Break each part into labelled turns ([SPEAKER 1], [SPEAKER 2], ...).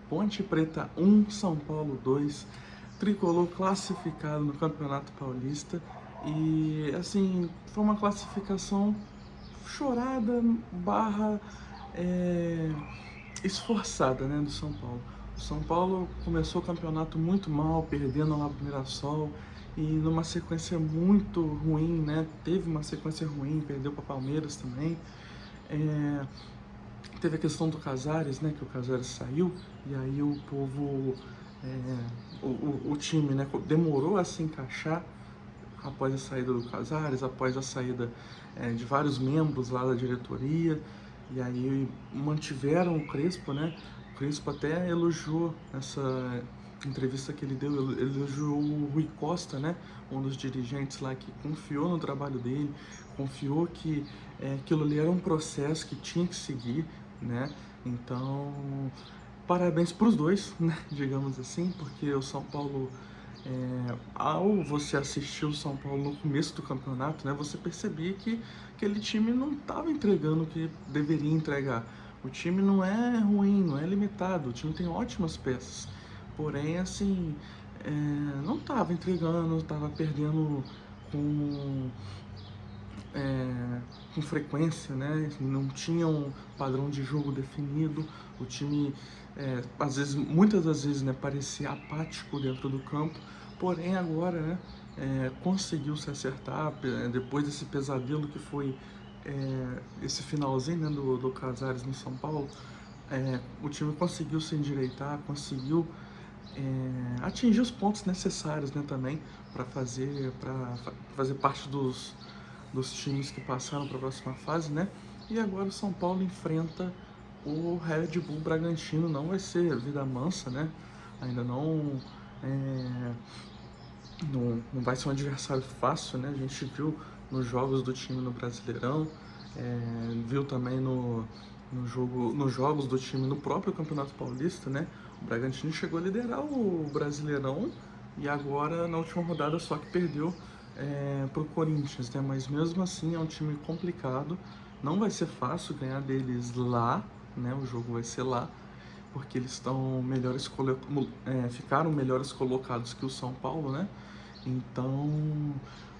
[SPEAKER 1] Ponte Preta 1, São Paulo 2, Tricolor classificado no Campeonato Paulista. E assim, foi uma classificação chorada barra é, esforçada, né, do São Paulo. O São Paulo começou o campeonato muito mal, perdendo lá pro Mirassol e numa sequência muito ruim, né? Teve uma sequência ruim, perdeu para Palmeiras também. É, teve a questão do Casares, né? Que o Casares saiu e aí o povo, o time, né? Demorou a se encaixar após a saída do Casares, após a saída de vários membros lá da diretoria, e aí mantiveram o Crespo, né? O Crespo até elogiou nessa entrevista que ele deu, ele elogiou o Rui Costa, né? Um dos dirigentes lá que confiou no trabalho dele, confiou que aquilo ali era um processo que tinha que seguir, né? Então, parabéns para os dois, né? Digamos assim, porque o São Paulo ao você assistir o São Paulo no começo do campeonato, né, você percebia que aquele time não estava entregando o que deveria entregar. O time não é ruim, não é limitado, o time tem ótimas peças. Porém, assim, não estava entregando, estava perdendo com, com frequência, né? Não tinha um padrão de jogo definido. O time, às vezes, muitas das vezes, né, parecia apático dentro do campo. Porém, agora, né, conseguiu se acertar depois desse pesadelo que foi esse finalzinho, né, do Casares no São Paulo. O time conseguiu se endireitar, conseguiu atingir os pontos necessários, né, também para fazer parte dos times que passaram para a próxima fase, né? E agora o São Paulo enfrenta o Red Bull Bragantino. Não vai ser vida mansa, né? Ainda não vai ser um adversário fácil, né? A gente viu nos jogos do time no Brasileirão, viu também nos jogos do time no próprio Campeonato Paulista, né? O Bragantino chegou a liderar o Brasileirão e agora na última rodada só que perdeu pro Corinthians, né? Mas mesmo assim é um time complicado, não vai ser fácil ganhar deles lá, né? O jogo vai ser lá, porque eles estão ficaram melhores colocados que o São Paulo, né? Então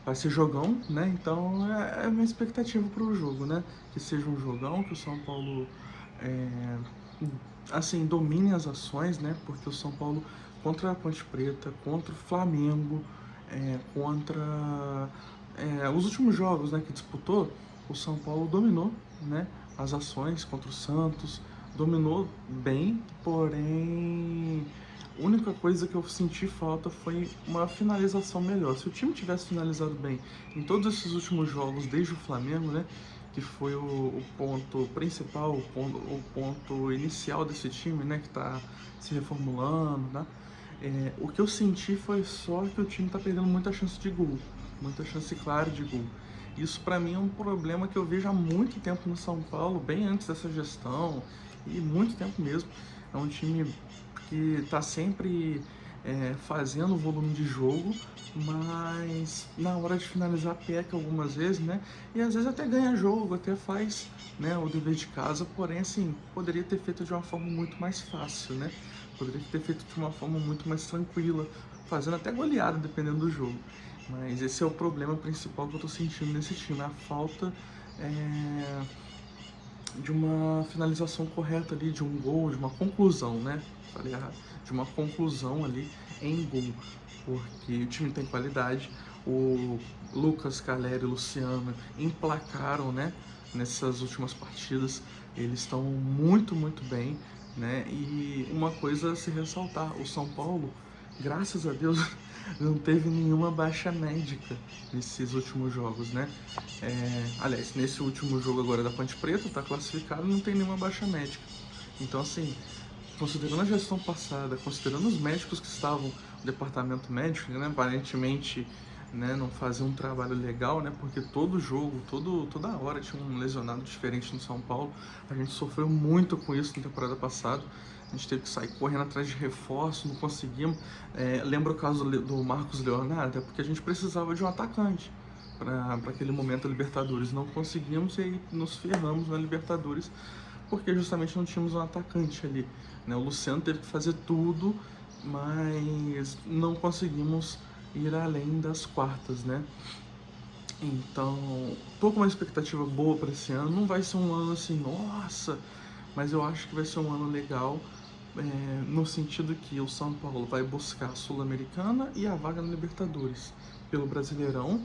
[SPEAKER 1] vai ser jogão, né? Então é a minha expectativa para o jogo, né? Que seja um jogão, que o São Paulo é, assim domine as ações, né? Porque o São Paulo contra a Ponte Preta, contra o Flamengo, contra os últimos jogos, né, que disputou, o São Paulo dominou, né, as ações contra o Santos, dominou bem, porém a única coisa que eu senti falta foi uma finalização melhor. Se o time tivesse finalizado bem em todos esses últimos jogos, desde o Flamengo, né, que foi o ponto principal, o ponto inicial desse time, né, que está se reformulando, né? O que eu senti foi só que o time está perdendo muita chance de gol, muita chance clara de gol. Isso para mim é um problema que eu vejo há muito tempo no São Paulo, bem antes dessa gestão, e muito tempo mesmo. É um time que está sempre fazendo volume de jogo, mas na hora de finalizar peca algumas vezes, né? E às vezes até ganha jogo, até faz, né, o dever de casa, porém assim, poderia ter feito de uma forma muito mais fácil, né? Poderia ter feito de uma forma muito mais tranquila, fazendo até goleada dependendo do jogo. Mas esse é o problema principal que eu tô sentindo nesse time, a falta de uma finalização correta ali, de um gol, de uma conclusão, né? Falei errado. De uma conclusão ali em gol. Porque o time tem qualidade. O Lucas, Caleri e Luciano emplacaram, né? Nessas últimas partidas. Eles estão muito, muito bem, né? E uma coisa a se ressaltar, o São Paulo, graças a Deus, não teve nenhuma baixa médica nesses últimos jogos, né? Aliás, nesse último jogo agora da Ponte Preta, tá classificado, não tem nenhuma baixa médica. Então, assim, considerando a gestão passada, considerando os médicos que estavam no departamento médico, né, aparentemente, né, não faziam um trabalho legal, né, porque todo jogo, toda hora tinha um lesionado diferente no São Paulo. A gente sofreu muito com isso na temporada passada. A gente teve que sair correndo atrás de reforço, não conseguimos. Lembra o caso do Marcos Leonardo? É porque a gente precisava de um atacante para aquele momento da Libertadores. Não conseguimos e aí nos ferramos na Libertadores porque justamente não tínhamos um atacante ali, né? O Luciano teve que fazer tudo, mas não conseguimos ir além das quartas, né? Então, tô com uma expectativa boa para esse ano. Não vai ser um ano assim, nossa, mas eu acho que vai ser um ano legal, no sentido que o São Paulo vai buscar a Sul-Americana e a vaga na Libertadores pelo Brasileirão.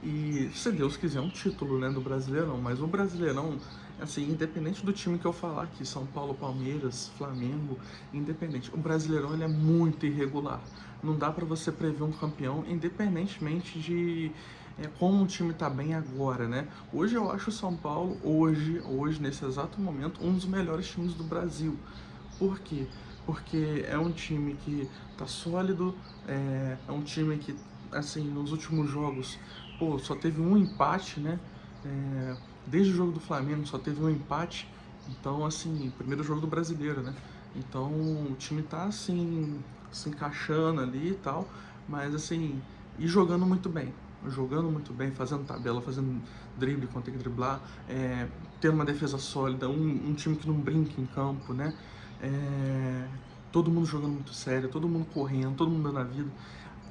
[SPEAKER 1] E se Deus quiser um título, né, do Brasileirão. Mas o Brasileirão, assim, independente do time que eu falar aqui, São Paulo, Palmeiras, Flamengo, independente, o Brasileirão ele é muito irregular. Não dá para você prever um campeão, independentemente de como o time tá bem agora, né? Hoje eu acho o São Paulo, hoje nesse exato momento, um dos melhores times do Brasil. Por quê? Porque é um time que tá sólido, é um time que, assim, nos últimos jogos, pô, só teve um empate, né? Desde o jogo do Flamengo só teve um empate. Então, assim, primeiro jogo do Brasileiro, né? Então o time tá, assim, se encaixando ali e tal, mas, assim, e jogando muito bem, fazendo tabela, fazendo drible quando tem que driblar, tendo uma defesa sólida, um time que não brinca em campo, né? É, todo mundo jogando muito sério, todo mundo correndo, todo mundo dando a vida.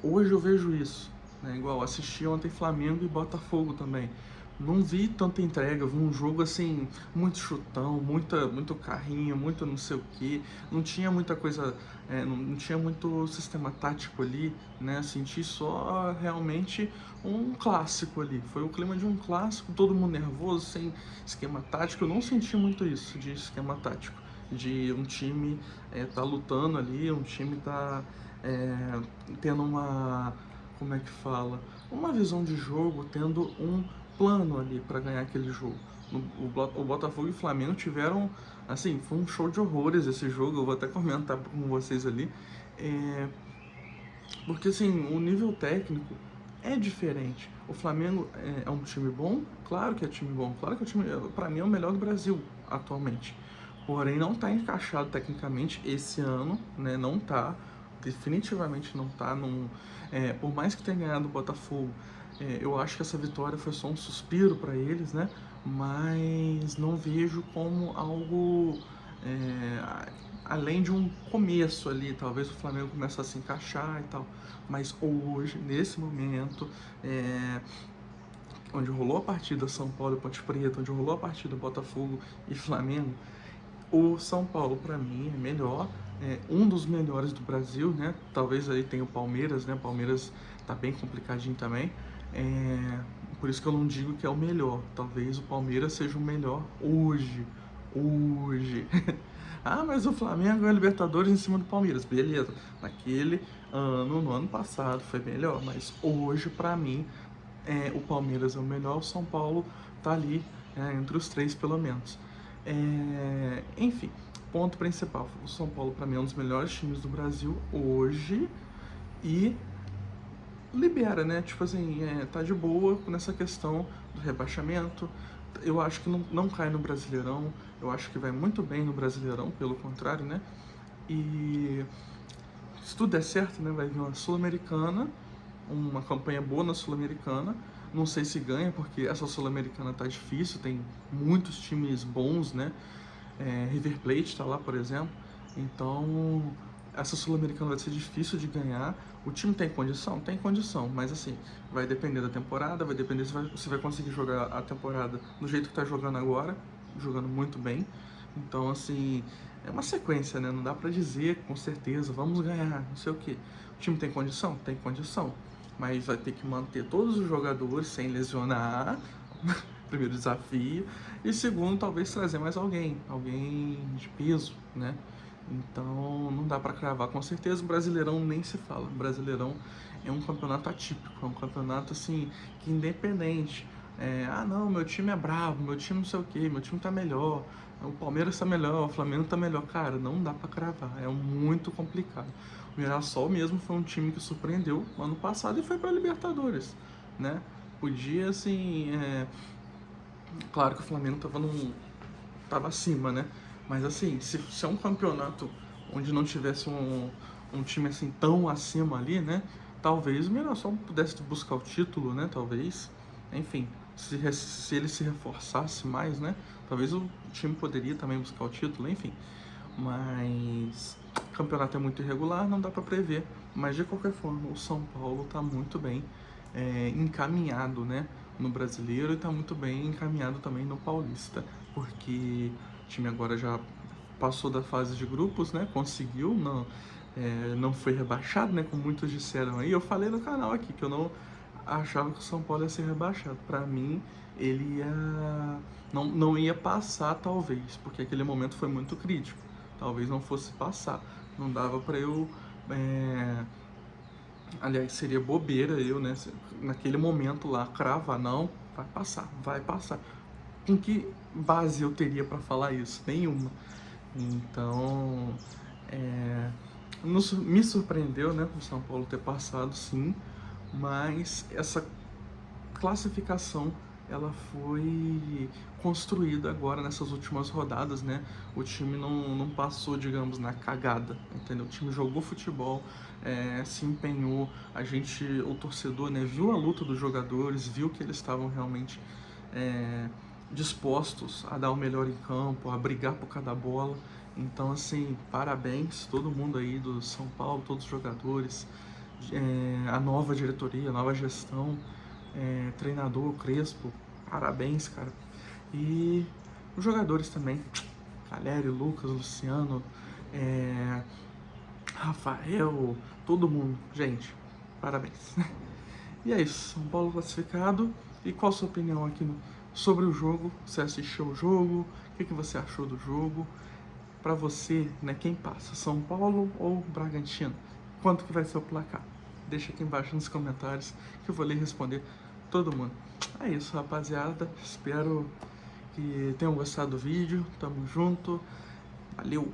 [SPEAKER 1] Hoje eu vejo isso, né? Igual assisti ontem Flamengo e Botafogo também. Não vi tanta entrega, vi um jogo assim, muito chutão, muito carrinho, muito não sei o que. Não tinha muita coisa, não tinha muito sistema tático ali, né? Senti só realmente um clássico ali. Foi o clima de um clássico, todo mundo nervoso, sem esquema tático. Eu não senti muito isso de esquema tático, de um time tá lutando ali, um time tá tendo uma, como é que fala, uma visão de jogo, tendo um plano ali para ganhar aquele jogo. O Botafogo e o Flamengo tiveram, assim, foi um show de horrores esse jogo, eu vou até comentar com vocês ali, porque assim, o nível técnico é diferente. O Flamengo é um time bom, claro que é time bom, claro que é o time, para mim é o melhor do Brasil atualmente. Porém não está encaixado tecnicamente esse ano, né? Não tá, definitivamente não tá. Por mais que tenha ganhado o Botafogo, eu acho que essa vitória foi só um suspiro para eles, né? Mas não vejo como algo além de um começo ali. Talvez o Flamengo comece a se encaixar e tal. Mas hoje, nesse momento, onde rolou a partida São Paulo e Ponte Preta, onde rolou a partida Botafogo e Flamengo, o São Paulo, para mim, é melhor, um dos melhores do Brasil, né? Talvez aí tenha o Palmeiras, né? O Palmeiras tá bem complicadinho também. Por isso que eu não digo que é o melhor. Talvez o Palmeiras seja o melhor hoje. Hoje. Ah, mas o Flamengo ganhou a Libertadores em cima do Palmeiras. Beleza. Naquele ano, no ano passado, foi melhor. Mas hoje, para mim, o Palmeiras é o melhor. O São Paulo tá ali, entre os três, pelo menos. Enfim, ponto principal. O São Paulo, para mim, é um dos melhores times do Brasil hoje. E libera, né? Tipo assim, tá de boa nessa questão do rebaixamento. Eu acho que não cai no Brasileirão. Eu acho que vai muito bem no Brasileirão, pelo contrário, né? E se tudo der certo, né? Vai vir uma Sul-Americana, uma campanha boa na Sul-Americana. Não sei se ganha, porque essa Sul-Americana tá difícil, tem muitos times bons, né? River Plate tá lá, por exemplo. Então, essa Sul-Americana vai ser difícil de ganhar. O time tem condição? Tem condição, mas assim, vai depender da temporada, vai depender se vai conseguir jogar a temporada do jeito que tá jogando agora, jogando muito bem. Então, assim, é uma sequência, né? Não dá pra dizer com certeza, vamos ganhar, não sei o quê. O time tem condição? Tem condição, mas vai ter que manter todos os jogadores sem lesionar, primeiro desafio, e segundo, talvez trazer mais alguém de peso, né? Então não dá para cravar com certeza. O Brasileirão nem se fala. O Brasileirão é um campeonato atípico, é um campeonato assim que independente. Não, meu time é bravo, meu time não sei o que, meu time tá melhor, o Palmeiras tá melhor, o Flamengo tá melhor. Cara, não dá para cravar, é muito complicado. O Mirassol mesmo foi um time que surpreendeu ano passado e foi para Libertadores, né? Podia assim, claro que o Flamengo tava acima, né? Mas assim, se é um campeonato onde não tivesse um time assim tão acima ali, né? Talvez o Mirassol pudesse buscar o título, né? Talvez. Enfim, se ele se reforçasse mais, né? Talvez o time poderia também buscar o título, enfim. Mas o campeonato é muito irregular, não dá para prever. Mas de qualquer forma, o São Paulo está muito bem encaminhado, né, no Brasileiro, e está muito bem encaminhado também no Paulista, porque o time agora já passou da fase de grupos, né? Conseguiu, não foi rebaixado, né? Como muitos disseram aí. Eu falei no canal aqui que eu não achava que o São Paulo ia ser rebaixado. Para mim, ele não ia passar, talvez, porque aquele momento foi muito crítico. Talvez não fosse passar. Não dava para eu. Aliás, seria bobeira eu, né? Naquele momento lá, cravar, não, vai passar, vai passar. Com que base eu teria para falar isso? Nenhuma. Então, me surpreendeu, né, o São Paulo ter passado, sim, mas essa classificação ela foi construída agora nessas últimas rodadas, né? O time não passou, digamos, na cagada, entendeu? O time jogou futebol, se empenhou, o torcedor, né, viu a luta dos jogadores, viu que eles estavam realmente dispostos a dar o melhor em campo, a brigar por cada bola. Então, assim, parabéns todo mundo aí do São Paulo, todos os jogadores, a nova diretoria, a nova gestão, treinador Crespo, parabéns, cara. E os jogadores também, Calério, Lucas, Luciano, Rafael, todo mundo, gente, parabéns. E é isso, São Paulo classificado. E qual a sua opinião aqui sobre o jogo? Você assistiu o jogo? O que você achou do jogo? Para você, né, quem passa, São Paulo ou Bragantino? Quanto que vai ser o placar? Deixa aqui embaixo nos comentários que eu vou ler e responder todo mundo. É isso, rapaziada. Espero que tenham gostado do vídeo. Tamo junto. Valeu!